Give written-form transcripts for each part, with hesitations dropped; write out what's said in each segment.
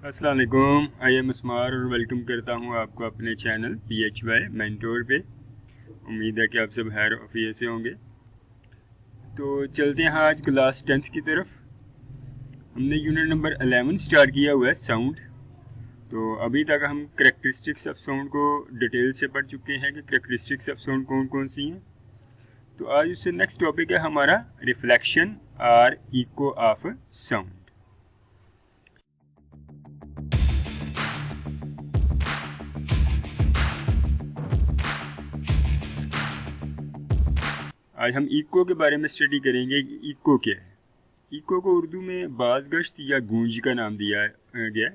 अस्सलाम वालेकुम, I am अस्मार और वेलकम करता हूँ आपको अपने चैनल PHY मेंटोर पे। उम्मीद है कि आप सब खैर आफियत से होंगे। तो चलते हैं आज क्लास 10th की तरफ। हमने यूनिट नंबर 11 स्टार्ट किया हुआ है साउंड। तो अभी तक हम करेक्टरिस्टिक्स ऑफ साउंड को डिटेल से पढ़ चुके हैं कि करेक्टरिस्टिक्स ऑफ साउंड कौन कौन सी हैं। तो आज उससे नेक्स्ट टॉपिक है हमारा रिफ्लेक्शन और इको ऑफ साउंड। आज हम इको के बारे में स्टडी करेंगे कि इको क्या है। इको को उर्दू में बाज़ गश्त या गूंज का नाम दिया गया है।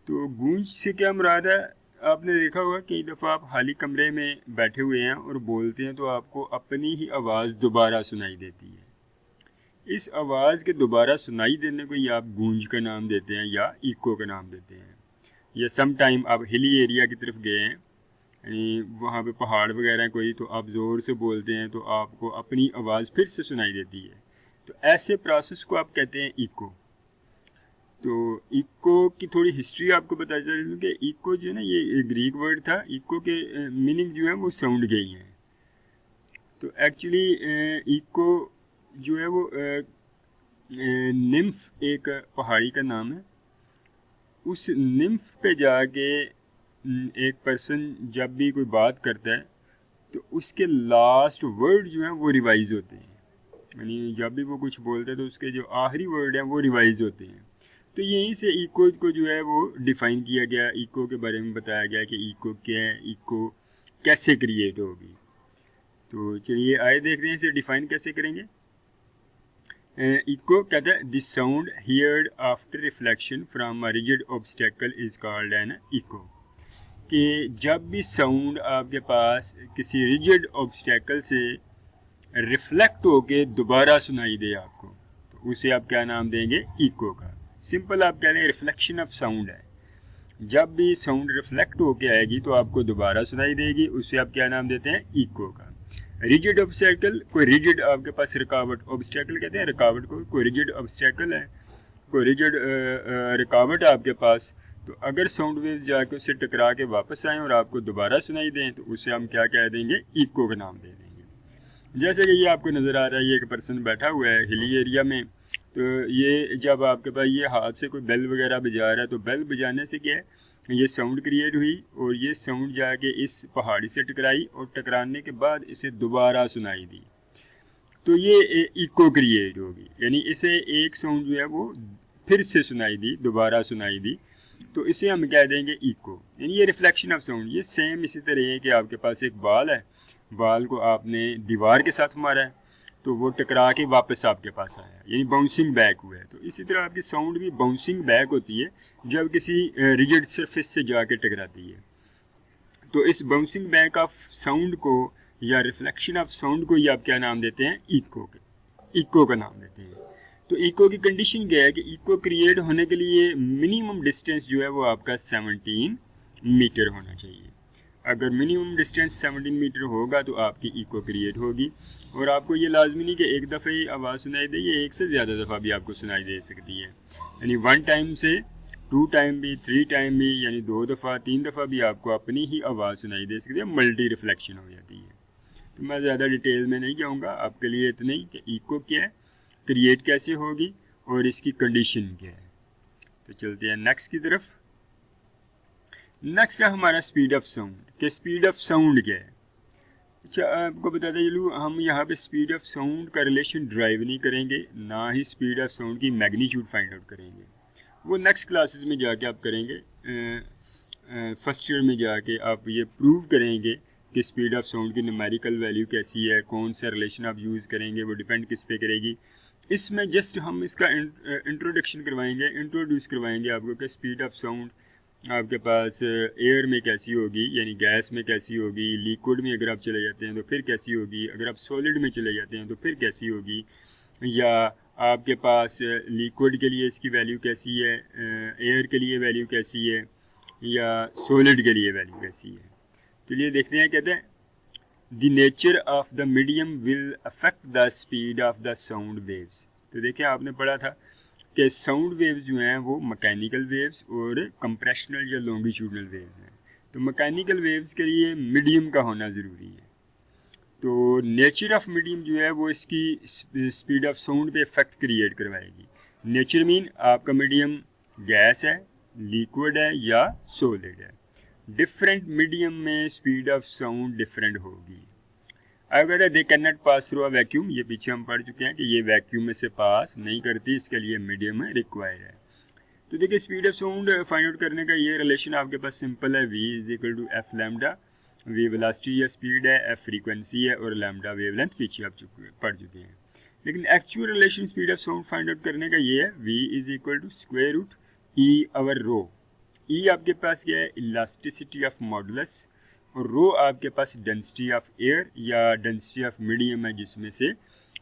तो गूंज से क्या मुराद है, आपने देखा होगा कई दफ़ा आप खाली कमरे में बैठे हुए हैं और बोलते हैं तो आपको अपनी ही आवाज़ दोबारा सुनाई देती है। इस आवाज़ के दोबारा सुनाई देने को या आप गूंज का नाम देते हैं या इको का नाम देते हैं। या सम टाइम आप हिली एरिया की तरफ गए हैं, वहाँ पे पहाड़ वगैरह कोई, तो आप ज़ोर से बोलते हैं तो आपको अपनी आवाज़ फिर से सुनाई देती है। तो ऐसे प्रोसेस को आप कहते हैं इको। तो इको की थोड़ी हिस्ट्री आपको पता चल दूँ कि इको जो है ना, ये ग्रीक वर्ड था। इको के मीनिंग जो है वो साउंड के ही हैं। तो एक्चुअली इको जो है वो निम्फ एक पहाड़ी का नाम है। उस निम्फ पे जाके एक पर्सन जब भी कोई बात करता है तो उसके लास्ट वर्ड जो हैं वो रिवाइज होते हैं। यानी जब भी वो कुछ बोलते हैं तो उसके जो आखिरी वर्ड हैं वो रिवाइज होते हैं। तो यहीं से इको को जो है वो डिफ़ाइन किया गया, इको के बारे में बताया गया कि इको क्या है, इको कैसे क्रिएट होगी। तो चलिए आए देखते हैं इसे डिफ़ाइन कैसे करेंगे। इको कहता है the sound heard after reflection from a rigid obstacle is called an echo. कि जब भी साउंड आपके पास किसी रिजिड ऑब्स्टेकल से रिफ्लेक्ट होके दोबारा सुनाई दे आपको, तो उसे आप क्या नाम देंगे, इको का। सिंपल आप कह देंगे रिफ्लेक्शन ऑफ साउंड है। जब भी साउंड रिफ्लेक्ट होके आएगी तो आपको दोबारा सुनाई देगी, उसे आप क्या नाम देते हैं, इको का। रिजिड ऑब्स्टेकल, कोई रिजिड आपके पास रुकावट, ऑब्स्टेकल कहते हैं रुकावट को, कोई रिजिड ऑब्स्टेकल है, कोई रिजिड रुकावट है आपके पास। तो अगर साउंड वेव्स जाके उससे टकरा के वापस आएँ और आपको दोबारा सुनाई दें तो उसे हम क्या कह देंगे, इको का नाम दे देंगे। जैसे कि ये आपको नज़र आ रहा है, ये एक पर्सन बैठा हुआ है हिली एरिया में। तो ये जब आपके पास ये हाथ से कोई बेल वगैरह बजा रहा है तो बेल बजाने से क्या है, ये साउंड क्रिएट हुई और ये साउंड जाके इस पहाड़ी से टकराई और टकराने के बाद इसे दोबारा सुनाई दी। तो ये इको क्रिएट होगी, यानी इसे एक साउंड जो है वो फिर से सुनाई दी, दोबारा सुनाई दी, तो इसे हम कह देंगे इको। यानी ये रिफ्लेक्शन ऑफ साउंड। ये सेम इसी तरह है कि आपके पास एक बाल है, बाल को आपने दीवार के साथ मारा है तो वो टकरा के वापस आपके पास आया, यानी बाउंसिंग बैक हुआ है। तो इसी तरह आपकी साउंड भी बाउंसिंग बैक होती है जब किसी रिजिड सरफेस से जाके टकराती है। तो इस बाउंसिंग बैक ऑफ साउंड को या रिफ्लेक्शन ऑफ साउंड को ही आप क्या नाम देते हैं, इको के, इको का नाम देते हैं। तो इको की कंडीशन क्या है कि इको क्रिएट होने के लिए मिनिमम डिस्टेंस जो है वो आपका 17 मीटर होना चाहिए। अगर मिनिमम डिस्टेंस 17 मीटर होगा तो आपकी इको क्रिएट होगी। और आपको ये लाजमी नहीं कि एक दफ़े ही आवाज़ सुनाई दे, ये एक से ज़्यादा दफ़ा भी आपको सुनाई दे सकती है। यानी 1 टाइम से 2 टाइम भी, 3 टाइम भी, यानी 2 दफ़ा 3 दफ़ा भी आपको अपनी ही आवाज़ सुनाई दे सकती है, मल्टी रिफ्लेक्शन हो जाती है। तो मैं ज़्यादा डिटेल में नहीं जाऊँगा, आपके लिए इतना ही कि इको क्या है, क्रिएट कैसे होगी और इसकी कंडीशन क्या है। तो चलते हैं नेक्स्ट की तरफ। नेक्स्ट है हमारा स्पीड ऑफ साउंड, कि स्पीड ऑफ साउंड क्या है। अच्छा, आपको बताते चलूँ, हम यहाँ पे स्पीड ऑफ साउंड का रिलेशन ड्राइव नहीं करेंगे, ना ही स्पीड ऑफ साउंड की मैग्नीट्यूड फाइंड आउट करेंगे। वो नेक्स्ट क्लासेस में जाके आप करेंगे। फर्स्ट ईयर में जाके आप ये प्रूव करेंगे कि स्पीड ऑफ साउंड की न्यूमेरिकल वैल्यू कैसी है, कौन सा रिलेशन आप यूज़ करेंगे, वो डिपेंड किस पे करेगी। इसमें जस्ट हम इसका इंट्रोडक्शन करवाएंगे, इंट्रोड्यूस करवाएंगे आपको कि स्पीड ऑफ साउंड आपके पास एयर में कैसी होगी, यानी गैस में कैसी होगी, लिक्विड में अगर आप चले जाते हैं तो फिर कैसी होगी, अगर आप सॉलिड में चले जाते हैं तो फिर कैसी होगी, या आपके पास लिक्विड के लिए इसकी वैल्यू कैसी है, एयर के लिए वैल्यू कैसी है, या सॉलिड के लिए वैल्यू कैसी है। तो ये देखते हैं, कहते हैं the nature of the medium will affect the speed of the sound waves. तो देखिए आपने पढ़ा था कि साउंड वेव्स जो हैं वो मैकेनिकल वेव्स और कंप्रेशनल या लॉन्गिट्यूडनल वेव्स हैं। तो मैकेनिकल वेव्स के लिए मीडियम का होना ज़रूरी है। तो नेचर ऑफ मीडियम जो है वो इसकी स्पीड ऑफ साउंड पे इफेक्ट क्रिएट करवाएगी। नेचर मीन आपका मीडियम गैस है, लिक्विड है या सॉलिड है। डिफरेंट मीडियम में स्पीड ऑफ साउंड डिफरेंट होगी। अगर they can not pass through a vacuum, ये पीछे हम पढ़ चुके हैं कि ये वैक्यूम में से पास नहीं करती, इसके लिए मीडियम रिक्वायर है। तो देखिए speed of sound find out करने का ये रिलेशन आपके पास सिंपल है, v is equal to F lambda. V velocity या स्पीड है, एफ फ्रीक्वेंसी है और लैम्डा वेवलेंथ पीछे आप पढ़ चुके हैं। लेकिन actual relation speed of sound find out करने का ये है, v is equal to square root E over rho. E आपके पास क्या है, इलास्टिसिटी ऑफ मॉडुलस, और रो आपके पास डेंसिटी ऑफ एयर या डेंसिटी ऑफ मीडियम है जिसमें से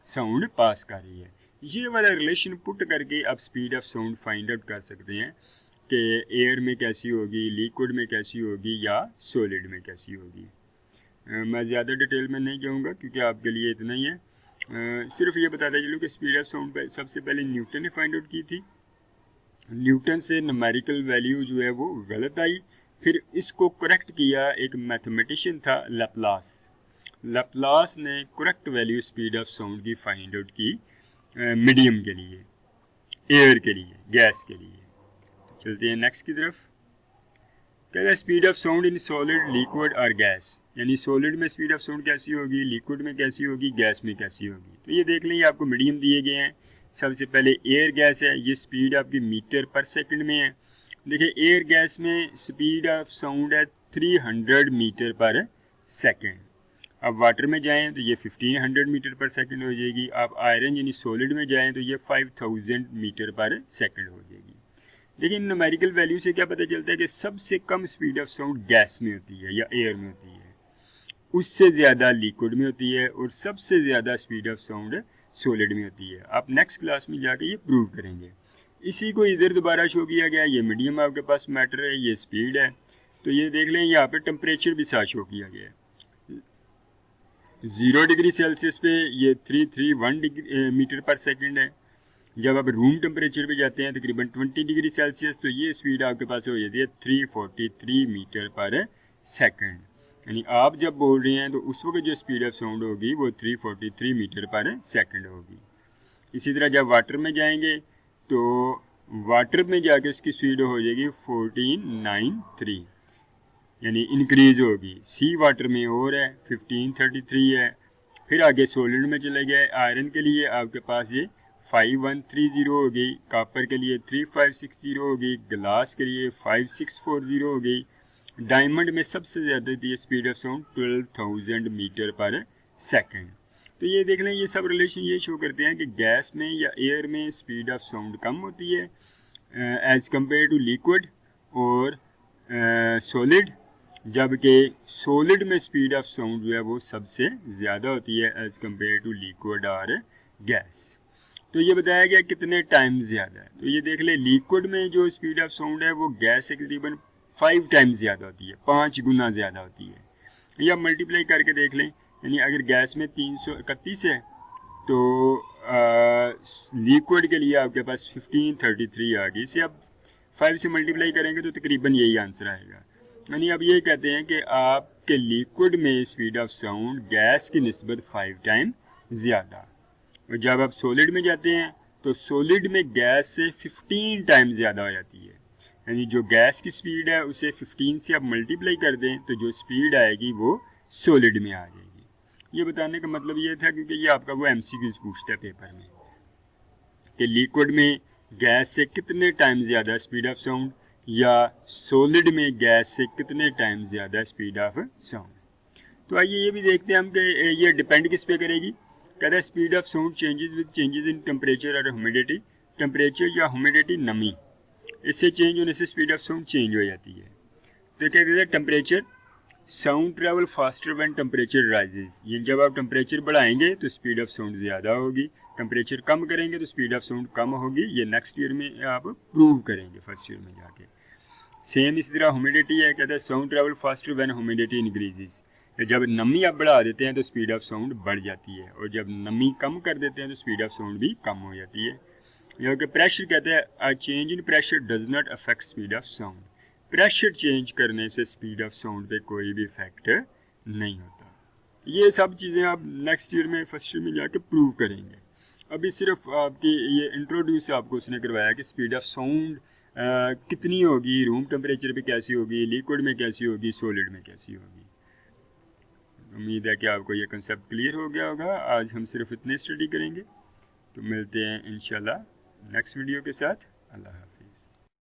साउंड पास कर रही है। ये वाला रिलेशन पुट करके आप speed of sound find out कर सकते हैं कि एयर में कैसी होगी, लिक्विड में कैसी होगी या सॉलिड में कैसी होगी। मैं ज़्यादा डिटेल में नहीं जाऊँगा क्योंकि आपके लिए इतना ही है। सिर्फ ये बताता चलूँ कि स्पीड ऑफ साउंड सबसे पहले न्यूटन ने फाइंड आउट की थी। न्यूटन से न्यूमेरिकल वैल्यू जो है वो गलत आई, फिर इसको करेक्ट किया एक मैथमेटिशियन था लैपलास। लैपलास ने correct value speed of sound की फाइंड आउट की मीडियम के लिए, एयर के लिए, गैस के लिए। तो चलते हैं नेक्स्ट की तरफ। कहता है speed of sound in solid, liquid और गैस, यानी सॉलिड में स्पीड ऑफ साउंड कैसी होगी, लिक्विड में कैसी होगी, गैस में कैसी होगी। तो ये देख लें, ये आपको मीडियम दिए गए हैं। सबसे पहले एयर गैस है, ये स्पीड आपकी मीटर पर सेकंड में है। देखिए एयर गैस में स्पीड ऑफ साउंड है 300 मीटर पर सेकंड। अब वाटर में जाएं तो ये 1500 मीटर पर सेकंड हो जाएगी। आप आयरन यानी सॉलिड में जाएं तो ये 5000 मीटर पर सेकंड हो जाएगी। लेकिन न्यूमेरिकल वैल्यू से क्या पता चलता है कि सबसे कम स्पीड ऑफ साउंड गैस में होती है या एयर में होती है, उससे ज़्यादा लिक्विड में होती है और सबसे ज़्यादा स्पीड ऑफ साउंड सॉलिड में होती है। आप नेक्स्ट क्लास में जाके ये प्रूव करेंगे। इसी को इधर दोबारा शो किया गया, ये मीडियम आपके पास मैटर है, ये स्पीड है। तो ये देख लें, यहाँ पे टेम्परेचर भी साथ शो किया गया है। 0 डिग्री सेल्सियस पे ये 331 मीटर पर सेकंड है। जब आप रूम टेम्परेचर पे जाते हैं तकरीबन 20 डिग्री सेल्सियस, तो ये स्पीड आपके पास हो जाती है 343 मीटर पर सेकंड। यानी आप जब बोल रहे हैं तो उस वक्त जो स्पीड ऑफ साउंड होगी वो 343 मीटर पर सेकंड होगी। इसी तरह जब वाटर में जाएंगे तो वाटर में जाके उसकी स्पीड हो जाएगी 1493, यानी इंक्रीज़ होगी। सी वाटर में और है 1533 है। फिर आगे सॉलिड में चले गए, आयरन के लिए आपके पास ये 5130 हो गई, कॉपर के लिए 3560 हो गई, ग्लास के लिए 5640 हो गई। डायमंड में सबसे ज़्यादा थी स्पीड ऑफ साउंड 12000 मीटर पर सेकंड। तो ये देख लें, ये सब रिलेशन ये शो करते हैं कि गैस में या एयर में स्पीड ऑफ साउंड कम होती है एज़ कम्पेयर टू लिक्विड और सॉलिड, जबकि सॉलिड में स्पीड ऑफ साउंड जो है वो सबसे ज़्यादा होती है एज़ कम्पेयर टू लिक्विड और गैस। तो ये बताया गया कितने टाइम ज़्यादा है। तो ये देख ले, लिक्विड में जो स्पीड ऑफ साउंड है वो गैस से तकरीबन 5 टाइम ज़्यादा होती है, 5 गुना ज़्यादा होती है। या मल्टीप्लाई करके देख लें, यानी अगर गैस में 331 है तो लिक्विड के लिए आपके पास 1533 आ गई। इसे आप 5 से मल्टीप्लाई करेंगे तो तकरीबन यही आंसर आएगा। यानी अब ये कहते हैं कि आपके लिक्विड में स्पीड ऑफ साउंड गैस की निस्बत 5 टाइम ज़्यादा। और जब आप सॉलिड में जाते हैं तो सॉलिड में गैस से 15 टाइम ज़्यादा हो जाती है। यानी जो गैस की स्पीड है उसे 15 से आप मल्टीप्लाई कर दें तो जो स्पीड आएगी वो सॉलिड में आ जाएगी। ये बताने का मतलब ये था क्योंकि ये आपका वो MCQs पूछता है पेपर में कि लिक्विड में गैस से कितने टाइम ज़्यादा स्पीड ऑफ साउंड या सॉलिड में गैस से कितने टाइम ज़्यादा स्पीड ऑफ साउंड। तो आइए ये भी देखते हैं हम कि ये डिपेंड किस पे करेगी। कहता है speed of sound changes with changes in temperature और ह्यूमिडिटी। टेम्परेचर या ह्यूमिडिटी, नमी, इससे चेंज होने से स्पीड ऑफ साउंड चेंज हो जाती है। तो क्या कहते हैं temperature, sound travel faster when temperature rises. ये जब आप टेम्परेचर बढ़ाएंगे तो स्पीड ऑफ साउंड ज़्यादा होगी, टेम्परेचर कम करेंगे तो स्पीड ऑफ साउंड कम होगी। ये नेक्स्ट ईयर में आप प्रूव करेंगे, फर्स्ट ईयर में जाके। सेम इसी तरह ह्यूमिडिटी है, कहता है sound travel faster when humidity increases. जब नमी आप बढ़ा देते हैं तो स्पीड ऑफ साउंड बढ़ जाती है और जब नमी कम कर देते हैं तो स्पीड ऑफ साउंड भी कम हो जाती है। या कि प्रेशर कहते हैं a change in pressure does not affect speed of sound. Pressure change करने से स्पीड ऑफ साउंड पे कोई भी इफेक्ट नहीं होता। ये सब चीज़ें आप नेक्स्ट ईयर में फर्स्ट ईयर में जाके प्रूव करेंगे। अभी सिर्फ आपकी ये इंट्रोड्यूस आपको उसने करवाया कि स्पीड ऑफ साउंड कितनी होगी, रूम टेम्परेचर पे कैसी होगी, लिक्विड में कैसी होगी, सॉलिड में कैसी होगी। उम्मीद है कि आपको ये कंसेप्ट क्लियर हो गया होगा। आज हम सिर्फ इतने स्टडी करेंगे, तो मिलते हैं इंशाल्लाह नेक्स्ट वीडियो के साथ। अल्लाह हाफ़िज़।